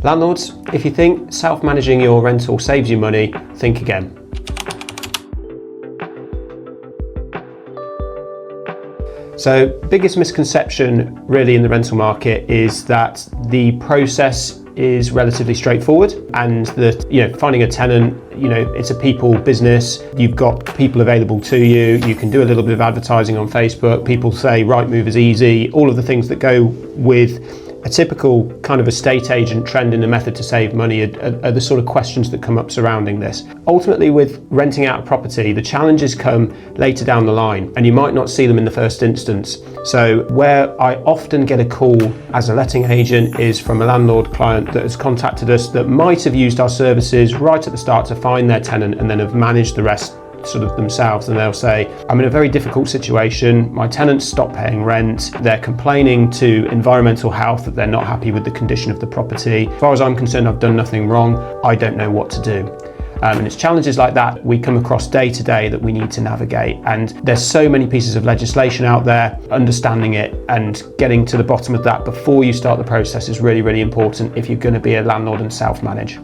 Landlords, if you think self-managing your rental saves you money, think again. So, biggest misconception really in the rental market is that the process is relatively straightforward, and that finding a tenant, it's a people business. You've got people available to you. You can do a little bit of advertising on Facebook. People say Rightmove is easy. All of the things that go with a typical kind of estate agent trend in a method to save money are the sort of questions that come up surrounding this. Ultimately, with renting out a property, the challenges come later down the line, and you might not see them in the first instance. So where I often get a call as a letting agent is from a landlord client that has contacted us that might have used our services right at the start to find their tenant and then have managed the rest sort of themselves, and they'll say, I'm in a very difficult situation, my tenants stopped paying rent, they're complaining to environmental health that they're not happy with the condition of the property. As far as I'm concerned, I've done nothing wrong, I don't know what to do. And it's challenges like that we come across day to day that we need to navigate, and there's so many pieces of legislation out there. Understanding it and getting to the bottom of that before you start the process is really, really important if you're going to be a landlord and self-manage.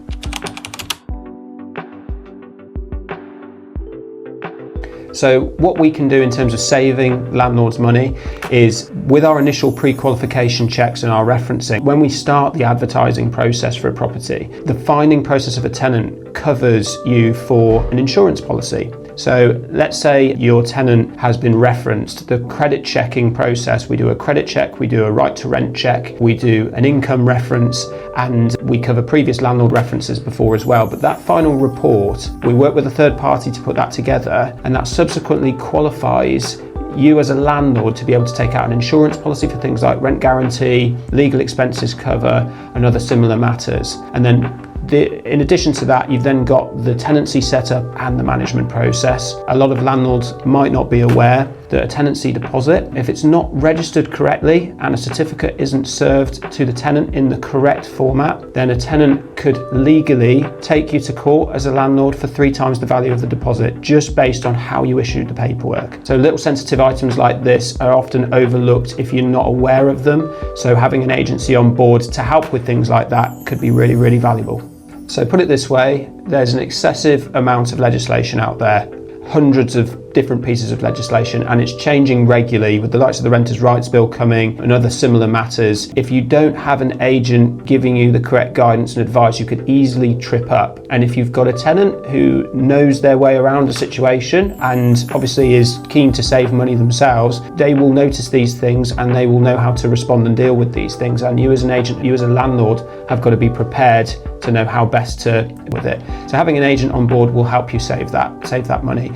So what we can do in terms of saving landlords money is, with our initial pre-qualification checks and our referencing, when we start the advertising process for a property, the finding process of a tenant covers you for an insurance policy. So let's say your tenant has been referenced, the credit checking process, we do a credit check, we do a right to rent check, we do an income reference, and we cover previous landlord references before as well. But that final report, we work with a third party to put that together, and that subsequently qualifies you as a landlord to be able to take out an insurance policy for things like rent guarantee, legal expenses cover, and other similar matters. And then in addition to that, you've then got the tenancy setup and the management process. A lot of landlords might not be aware that a tenancy deposit, if it's not registered correctly and a certificate isn't served to the tenant in the correct format, then a tenant could legally take you to court as a landlord for 3 times the value of the deposit, just based on how you issued the paperwork. So little sensitive items like this are often overlooked if you're not aware of them. So having an agency on board to help with things like that could be really, really valuable. So put it this way, there's an excessive amount of legislation out there, hundreds of different pieces of legislation, and it's changing regularly with the likes of the Renters' Rights Bill coming and other similar matters. If you don't have an agent giving you the correct guidance and advice, you could easily trip up. And if you've got a tenant who knows their way around a situation and obviously is keen to save money themselves, they will notice these things and they will know how to respond and deal with these things. And you as an agent, you as a landlord, have got to be prepared to know how best to deal with it. So having an agent on board will help you save that money.